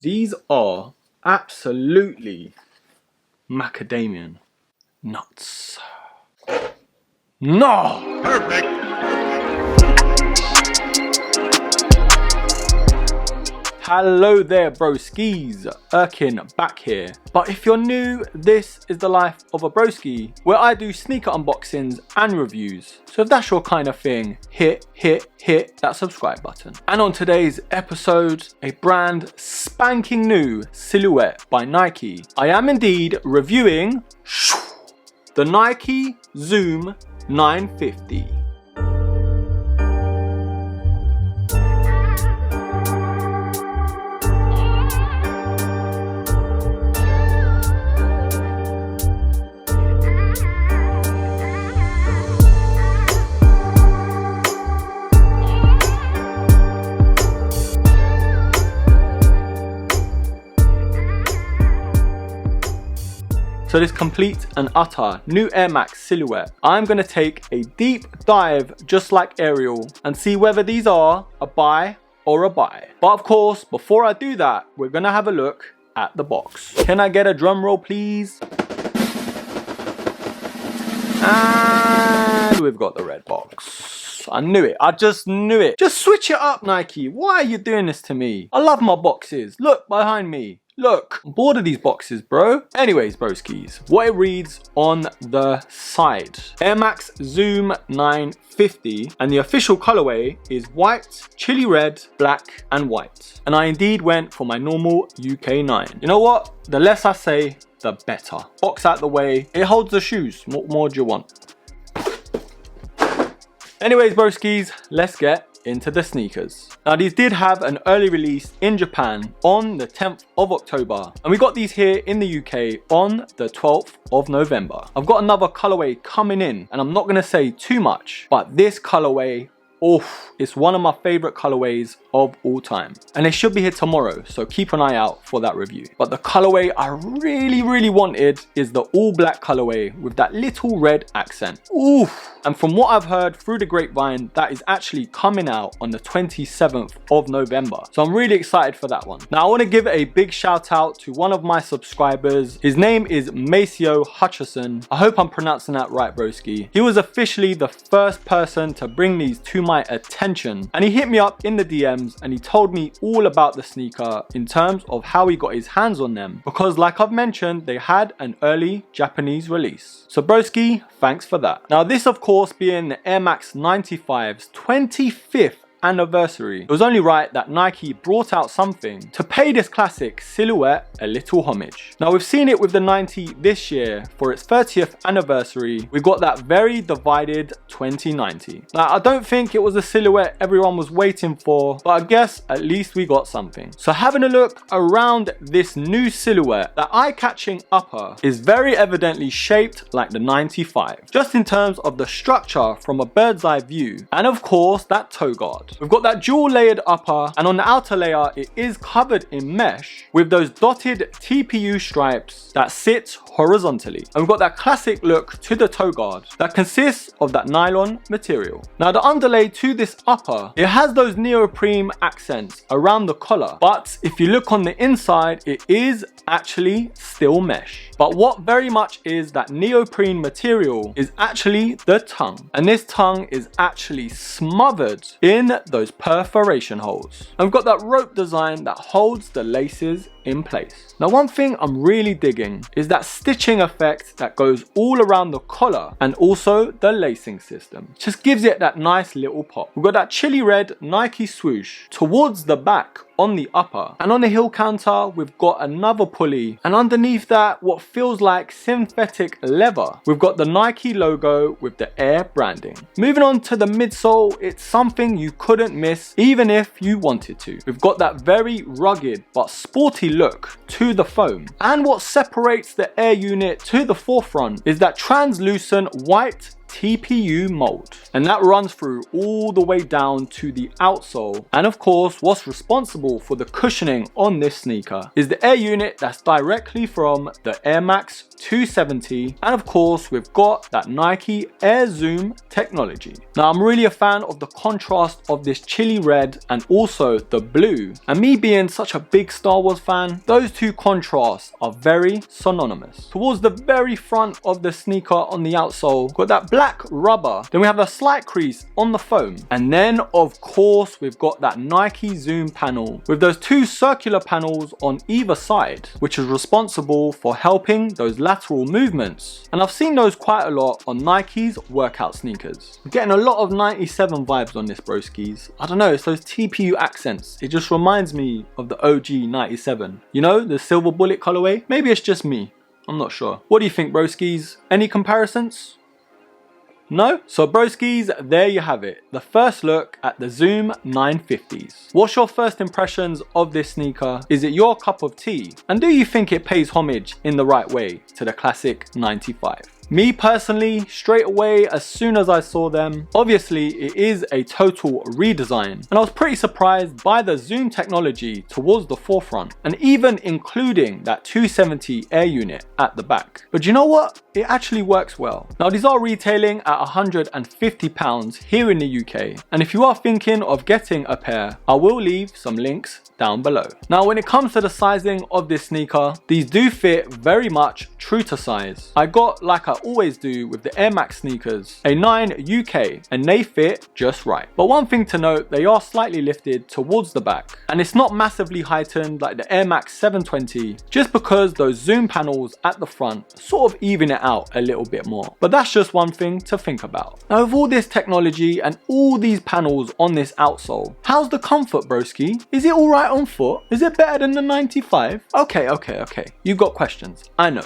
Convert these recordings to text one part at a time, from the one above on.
These are absolutely macadamian nuts. No! Perfect. Hello there, broskis. Erkin back here. But if you're new, this is the life of a broski, where I do sneaker unboxings and reviews. So if that's your kind of thing, hit that subscribe button. And on today's episode, a brand spanking new silhouette by Nike. I am indeed reviewing the Nike Zoom 950. So this complete and utter new Air Max silhouette, I'm going to take a deep dive just like Ariel and see whether these are a buy or a buy. But of course, before I do that, we're going to have a look at the box. Can I get a drum roll please? And we've got the red box. I knew it. I just knew it. Just switch it up, Nike. Why are you doing this to me? I love my boxes. Look behind me. Look, I'm bored of these boxes, bro. Anyways, broskis, what it reads on the side. Air Max Zoom 950, and the official colorway is white, chili red, black, and white. And I indeed went for my normal UK 9. You know what? The less I say, the better. Box out the way. It holds the shoes. What more do you want? Anyways, broskis, let's get into the sneakers. Now these did have an early release in Japan on the 10th of October, and we got these here in the UK on the 12th of November. I've got another colorway coming in, and I'm not going to say too much, but this colorway, it's one of my favorite colorways of all time, and they should be here tomorrow, so keep an eye out for that review. But the colorway I really wanted is the all black colorway with that little red accent. And from what I've heard through the grapevine, that is actually coming out on the 27th of November. So I'm really excited for that one. Now I want to give a big shout out to one of my subscribers. His name is Maceo Hutchison. I hope I'm pronouncing that right, broski. He was officially the first person to bring these to my attention, and he hit me up in the DMs and he told me all about the sneaker in terms of how he got his hands on them, because like I've mentioned, they had an early Japanese release. So broski, thanks for that. Now this of course being the Air Max 95's 25th anniversary, it was only right that Nike brought out something to pay this classic silhouette a little homage. Now we've seen it with the 90 this year for its 30th anniversary. We got that very divided 2090. Now I don't think it was a silhouette everyone was waiting for, but I guess at least we got something. So having a look around this new silhouette, that eye-catching upper is very evidently shaped like the 95, just in terms of the structure from a bird's eye view, and of course that toe guard. We've got that dual layered upper, and on the outer layer it is covered in mesh with those dotted TPU stripes that sit horizontally. And we've got that classic look to the toe guard that consists of that nylon material. Now the underlay to this upper, it has those neoprene accents around the collar, but if you look on the inside, it is actually still mesh. But what very much is that neoprene material is actually the tongue, and this tongue is actually smothered in those perforation holes. And we've got that rope design that holds the laces in place. Now one thing I'm really digging is that stitching effect that goes all around the collar and also the lacing system. Just gives it that nice little pop. We've got that chili red Nike swoosh towards the back on the upper, and on the heel counter we've got another pulley, and underneath that what feels like synthetic leather. We've got the Nike logo with the Air branding. Moving on to the midsole, it's something you couldn't miss even if you wanted to. We've got that very rugged but sporty look to the foam, and what separates the Air unit to the forefront is that translucent white TPU mold, and that runs through all the way down to the outsole. And of course, what's responsible for the cushioning on this sneaker is the air unit that's directly from the Air Max 270, and of course we've got that Nike Air Zoom technology. Now I'm really a fan of the contrast of this chili red and also the blue, and me being such a big Star Wars fan, those two contrasts are very synonymous. Towards the very front of the sneaker on the outsole, got that black rubber, then we have a slight crease on the foam, and then of course we've got that Nike Zoom panel with those two circular panels on either side, which is responsible for helping those lateral movements. And I've seen those quite a lot on Nike's workout sneakers. I'm getting a lot of 97 vibes on this, broskis. I don't know, it's those TPU accents. It just reminds me of the OG 97. You know, the silver bullet colorway? Maybe it's just me. I'm not sure. What do you think, broskis? Any comparisons? No? So broskis, there you have it. The first look at the Zoom 950s. What's your first impressions of this sneaker? Is it your cup of tea? And do you think it pays homage in the right way to the classic 95? Me personally, straight away as soon as I saw them, obviously it is a total redesign, and I was pretty surprised by the zoom technology towards the forefront, and even including that 270 air unit at the back. But you know what? It actually works well. Now these are retailing at £150 here in the UK, and if you are thinking of getting a pair, I will leave some links down below. Now when it comes to the sizing of this sneaker, these do fit very much true to size. I got, like I always do with the Air Max sneakers, a 9 UK, and they fit just right. But one thing to note, they are slightly lifted towards the back, and it's not massively heightened like the Air Max 720, just because those zoom panels at the front sort of even it out a little bit more. But that's just one thing to think about. Now with all this technology and all these panels on this outsole, how's the comfort, broski? Is it alright on foot? Is it better than the 95? Okay. You've got questions. I know.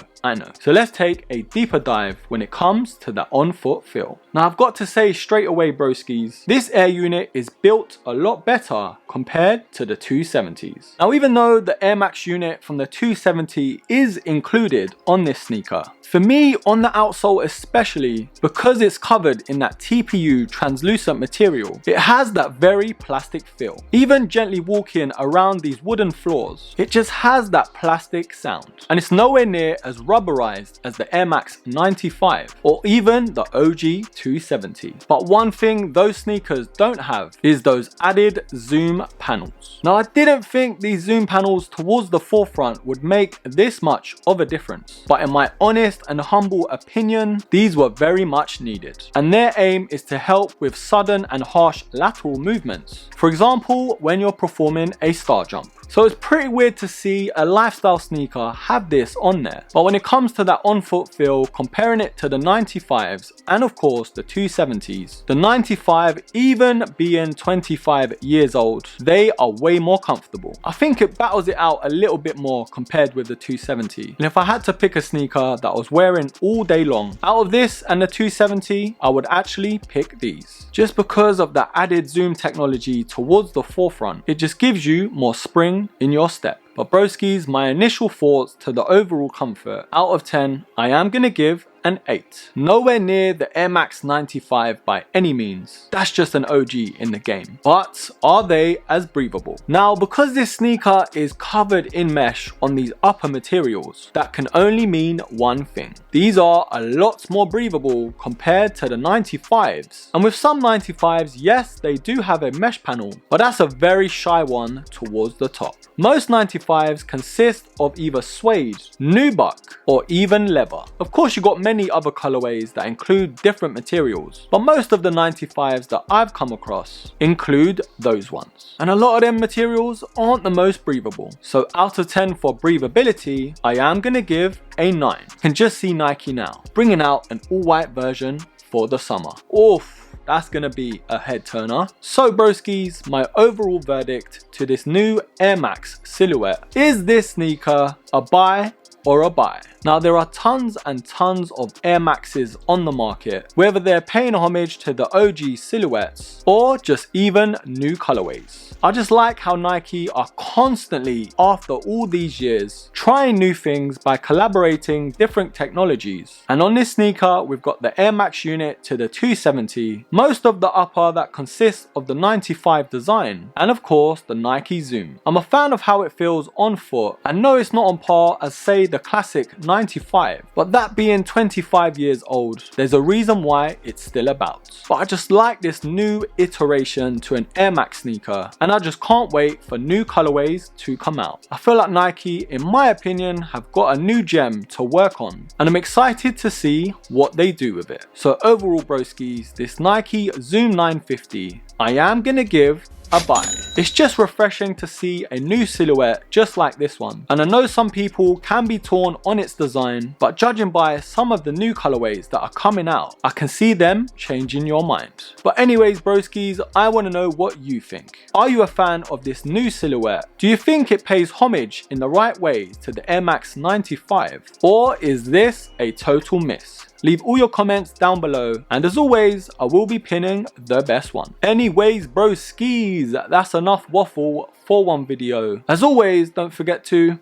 So let's take a deeper dive when it comes to the on-foot feel. Now I've got to say straight away, broskis, this air unit is built a lot better compared to the 270s. Now even though the Air Max unit from the 270 is included on this sneaker, for me on the outsole especially, because it's covered in that TPU translucent material, it has that very plastic feel. Even gently walking around these wooden floors, it just has that plastic sound. And it's nowhere near as rubberized as the Air Max 95 or even the OG 270. But one thing those sneakers don't have is those added zoom panels. Now I didn't think these zoom panels towards the forefront would make this much of a difference, but in my honest and humble opinion, these were very much needed. And their aim is to help with sudden and harsh lateral movements. For example, when you're performing a star jump. So it's pretty weird to see a lifestyle sneaker have this on there. But when it comes to that on-foot feel, comparing it to the 95s and of course the 270s, the 95, even being 25 years old, they are way more comfortable. I think it battles it out a little bit more compared with the 270. And if I had to pick a sneaker that I was wearing all day long, out of this and the 270, I would actually pick these. Just because of the added zoom technology towards the forefront, it just gives you more spring in your step. But broskis, my initial thoughts to the overall comfort, out of 10, I am gonna give an 8. Nowhere near the Air Max 95 by any means. That's just an OG in the game. But are they as breathable? Now, because this sneaker is covered in mesh on these upper materials, that can only mean one thing. These are a lot more breathable compared to the 95s. And with some 95s, yes, they do have a mesh panel, but that's a very shy one towards the top. Most 95s consist of either suede, nubuck, or even leather. Of course, you got many other colorways that include different materials, but most of the 95s that I've come across include those ones. And a lot of them materials aren't the most breathable. So out of 10 for breathability, I am gonna give a 9. You can just see Nike now, bringing out an all-white version for the summer. Oof. That's gonna be a head turner. So broskis, my overall verdict to this new Air Max silhouette. Is this sneaker a buy or a buy? Now there are tons and tons of Air Maxes on the market, whether they're paying homage to the OG silhouettes or just even new colorways. I just like how Nike are constantly, after all these years, trying new things by collaborating different technologies. And on this sneaker, we've got the Air Max unit to the 270, most of the upper that consists of the 95 design, and of course the Nike Zoom. I'm a fan of how it feels on foot, and no, it's not on par as say the classic 95, but that being 25 years old, there's a reason why it's still about. But I just like this new iteration to an Air Max sneaker, and I just can't wait for new colorways to come out. I feel like Nike, in my opinion, have got a new gem to work on, and I'm excited to see what they do with it. So overall, broskies, this Nike Zoom 950, I am gonna give a buy. It's just refreshing to see a new silhouette just like this one, and I know some people can be torn on its design, but judging by some of the new colorways that are coming out, I can see them changing your mind. But anyways, broskies, I want to know what you think. Are you a fan of this new silhouette? Do you think it pays homage in the right way to the Air Max 95, or is this a total miss? Leave all your comments down below, and as always, I will be pinning the best one. Anyways, broskis, that's enough waffle for one video. As always, don't forget to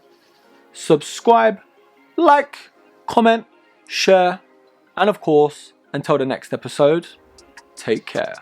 subscribe, like, comment, share, and of course, until the next episode, take care.